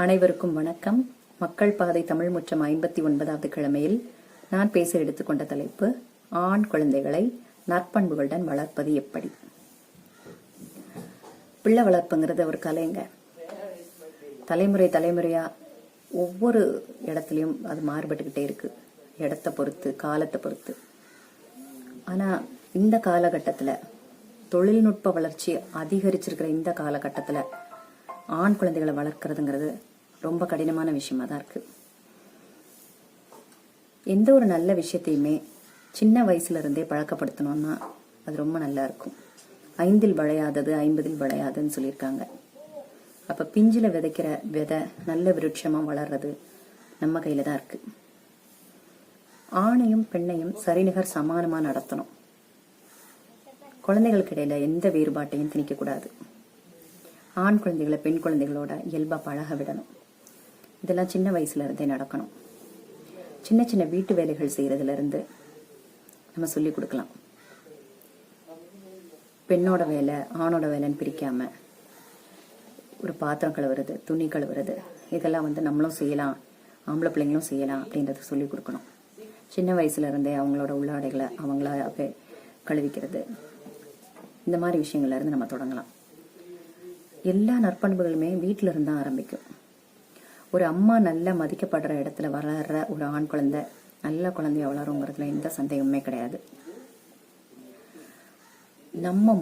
அனைவருக்கும் வணக்கம். மக்கள் பாதை தமிழ் முற்றம் 59வது கிழமையில் நான் பேச எடுத்துக்கொண்ட தலைப்பு ஆண் குழந்தைகளை நற்பண்புகளுடன் வளர்ப்பது எப்படி. பிள்ளை வளர்ப்புங்கிறது ஒரு கலைங்க. தலைமுறையா ஒவ்வொரு இடத்துலையும் அது மாறுபட்டுக்கிட்டே இருக்கு, இடத்தை பொறுத்து, காலத்தை பொறுத்து. ஆனா இந்த காலகட்டத்துல, தொழில்நுட்ப வளர்ச்சி அதிகரிச்சிருக்கிற இந்த காலகட்டத்துல ஆண் குழந்தைகளை வளர்க்கறதுங்கிறது ரொம்ப கடினமான விஷயமா தான் இருக்கு. எந்த ஒரு நல்ல விஷயத்தையுமே சின்ன வயசுல இருந்தே பழக்கப்படுத்தணும்னா அது ரொம்ப நல்லா இருக்கும். 5 விளையாதது 50 விளையாதுன்னு சொல்லியிருக்காங்க. அப்ப பிஞ்சில விதைக்கிற விதை நல்ல விருட்சமா வளர்றது நம்ம கையில தான் இருக்கு. ஆணையும் பெண்ணையும் சரிநிகர் சமானமா நடத்தணும். குழந்தைகளுக்கு இடையில எந்த வேறுபாட்டையும் திணிக்க கூடாது. ஆண் குழந்தைகளை பெண் குழந்தைகளோட இயல்பா பழக விடணும். இதெல்லாம் சின்ன வயசுல இருந்தே நடக்கணும். சின்ன சின்ன வீட்டு வேலைகள் செய்யறதுல இருந்து நம்ம சொல்லி கொடுக்கலாம். பெண்ணோட வேலை ஆணோட வேலைன்னு பிரிக்காம, ஒரு பாத்திரம் கழுவுறது, துணி கழுவுறது, இதெல்லாம் நம்மளும் செய்யலாம், ஆம்பளை பிள்ளைங்களும் செய்யலாம் அப்படின்றத சொல்லி கொடுக்கணும். சின்ன வயசுல இருந்தே அவங்களோட உள்ளாடைகளை அவங்களாவே கழுவிக்கிறது, இந்த மாதிரி விஷயங்கள்ல இருந்து நம்ம தொடங்கலாம். எல்லா நற்பண்புகளுமே வீட்டில இருந்தா ஆரம்பிக்கும். ஒரு அம்மா நல்லா மதிக்கப்படுற இடத்துல வளர்ற ஒரு ஆண் குழந்தை நல்ல குழந்தைய வளருங்கிறதுல எந்த சந்தேகமே கிடையாது. நம்ம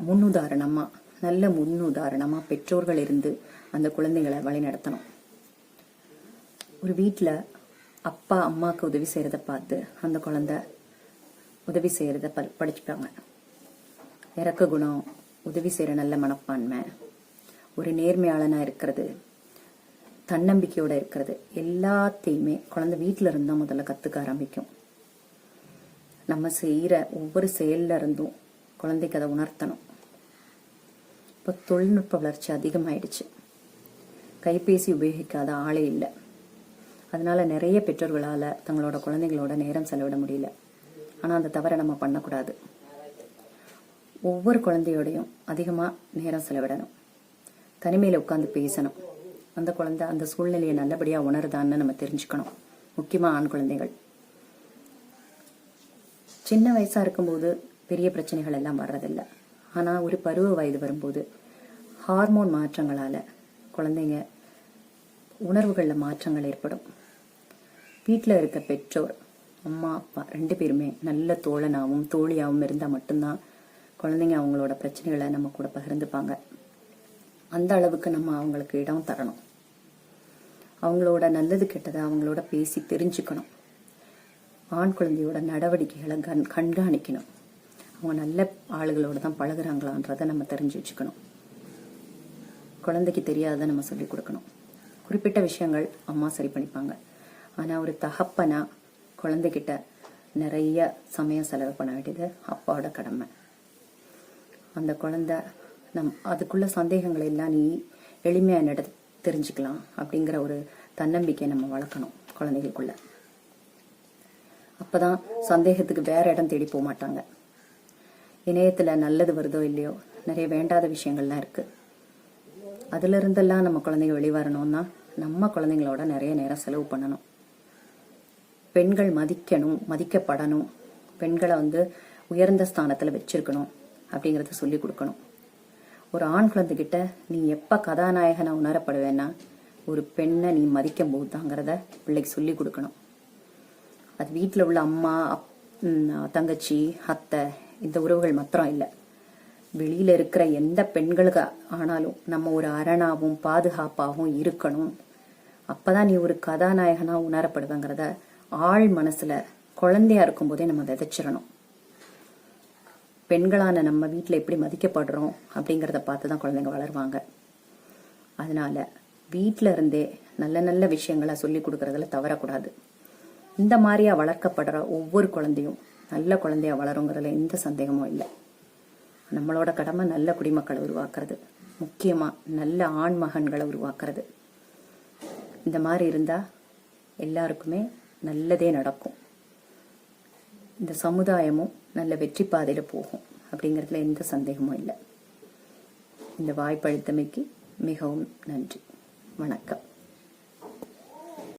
முன்னுதாரணமா, நல்ல முன்னுதாரணமா பெற்றோர்கள் இருந்து அந்த குழந்தைகளை வழி நடத்தணும். ஒரு வீட்டுல அப்பா அம்மாவுக்கு உதவி செய்யறத பார்த்து அந்த குழந்தை உதவி செய்யறத படிச்சுப்பாங்க. இறக்க குணம், உதவி செய்யற நல்ல மனப்பான்மை, ஒரு நேர்மையாளனா இருக்கிறது, தன்னம்பிக்கையோட இருக்கிறது, எல்லாத்தையுமே குழந்தை வீட்டுல இருந்தா முதல்ல கத்துக்க ஆரம்பிக்கும். நம்ம செய்யற ஒவ்வொரு செயல்ல இருந்தும் குழந்தைக்கு அதை உணர்த்தணும். இப்ப தொழில்நுட்ப வளர்ச்சி அதிகமாயிடுச்சு. கைபேசி உபயோகிக்காத ஆளே இல்லை. அதனால நிறைய பெற்றோர்களால தங்களோட குழந்தைகளோட நேரம் செலவிட முடியல. ஆனா அந்த தவறை நம்ம பண்ணக்கூடாது. ஒவ்வொரு குழந்தையோடையும் அதிகமா நேரம் செலவிடணும். தனிமையில உட்காந்து பேசணும். அந்த குழந்தை அந்த சூழ்நிலையை நல்லபடியா உணருதான்னு நம்ம தெரிஞ்சுக்கணும். முக்கியமா ஆண் குழந்தைகள். சின்ன வயசா இருக்கும்போது பெரிய பிரச்சனைகள் எல்லாம் வர்றதில்லை. ஆனா ஒரு பருவ வயது வரும்போது ஹார்மோன் மாற்றங்களால குழந்தைங்க உணர்வுகள்ல மாற்றங்கள் ஏற்படும். வீட்டுல இருக்க பெற்றோர், அம்மா அப்பா 2 பேருமே நல்ல தோழனாவும் தோழியாவும் இருந்தா மட்டும்தான் குழந்தைங்க அவங்களோட பிரச்சனைகளை நம்ம கூட பகிர்ந்துப்பாங்க. அந்த அளவுக்கு நம்ம அவங்களுக்கு இடம் தரணும். அவங்களோட நல்லது கெட்டதை அவங்களோட பேசி தெரிஞ்சுக்கணும். ஆண் குழந்தையோட நடவடிக்கைகளை கண்காணிக்கணும். அவங்க நல்ல ஆளுகளோட தான் பழகுறாங்களான்றதை நம்ம தெரிஞ்சு வச்சுக்கணும். குழந்தைக்கு தெரியாத நம்ம சொல்லி கொடுக்கணும். குறிப்பிட்ட விஷயங்கள் அம்மா சரி பண்ணிப்பாங்க. ஆனா ஒரு தகப்பனா குழந்தைகிட்ட நிறைய சமயம் செலவு பண்ண வேண்டியது அப்பாவோட கடமை. அந்த குழந்தை அதுக்குள்ள சந்தேகங்களை எல்லாம் நீ எளிமையா தெரிஞ்சுக்கலாம் அப்படிங்கிற ஒரு தன்னம்பிக்கையை நம்ம வளர்க்கணும் குழந்தைகளுக்குள்ள. அப்பதான் சந்தேகத்துக்கு வேற இடம் தேடி போக மாட்டாங்க. இணையத்துல நல்லது வருதோ இல்லையோ நிறைய வேண்டாத விஷயங்கள்லாம் இருக்கு. அதுல இருந்தெல்லாம் நம்ம குழந்தைங்க வெளிவரணும்னா நம்ம குழந்தைங்களோட நிறைய நேரம் செலவு பண்ணணும். பெண்கள் மதிக்கணும், மதிக்கப்படணும், பெண்களை உயர்ந்த ஸ்தானத்துல வச்சிருக்கணும் அப்படிங்கறத சொல்லி கொடுக்கணும். ஒரு ஆண் குழந்தைகிட்ட நீ எப்ப கதாநாயகனா உணரப்படுவேன்னா ஒரு பெண்ணை நீ மதிக்கும் போதுதாங்கிறத பிள்ளைக்கு சொல்லி கொடுக்கணும். அது வீட்டுல உள்ள அம்மா, தங்கச்சி, அத்தை, இந்த உறவுகள் மாத்திரம் இல்லை, வெளியில இருக்கிற எந்த பெண்களுக்கு ஆனாலும் நம்ம ஒரு அரணாவும் பாதுகாப்பாகவும் இருக்கணும். அப்பதான் நீ ஒரு கதாநாயகனா உணரப்படுவேங்கிறத ஆள் மனசுல குழந்தையா இருக்கும் போதே நம்ம விதைச்சிடணும். பெண்களான நம்ம வீட்டுல எப்படி மதிக்கப்படுறோம் அப்படிங்கறத பார்த்துதான் குழந்தைங்க வளருவாங்க. அதனால வீட்டுல இருந்தே நல்ல நல்ல விஷயங்களை சொல்லி கொடுக்கறதுல தவறக்கூடாது. இந்த மாதிரியா வளர்க்கப்படுற ஒவ்வொரு குழந்தையும் நல்ல குழந்தையா வளருங்கிறதுல எந்த சந்தேகமும் இல்லை. நம்மளோட கடமை நல்ல குடிமக்களை உருவாக்குறது, முக்கியமா நல்ல ஆண் மகன்களை உருவாக்குறது. இந்த மாதிரி இருந்தா எல்லாருக்குமே நல்லதே நடக்கும். இந்த சமுதாயமும் நல்ல வெற்றி பாதையில போகும் அப்படிங்கறதுல எந்த சந்தேகமும் இல்லை. இந்த வாய்ப்பளித்தமைக்கு மிகவும் நன்றி. வணக்கம்.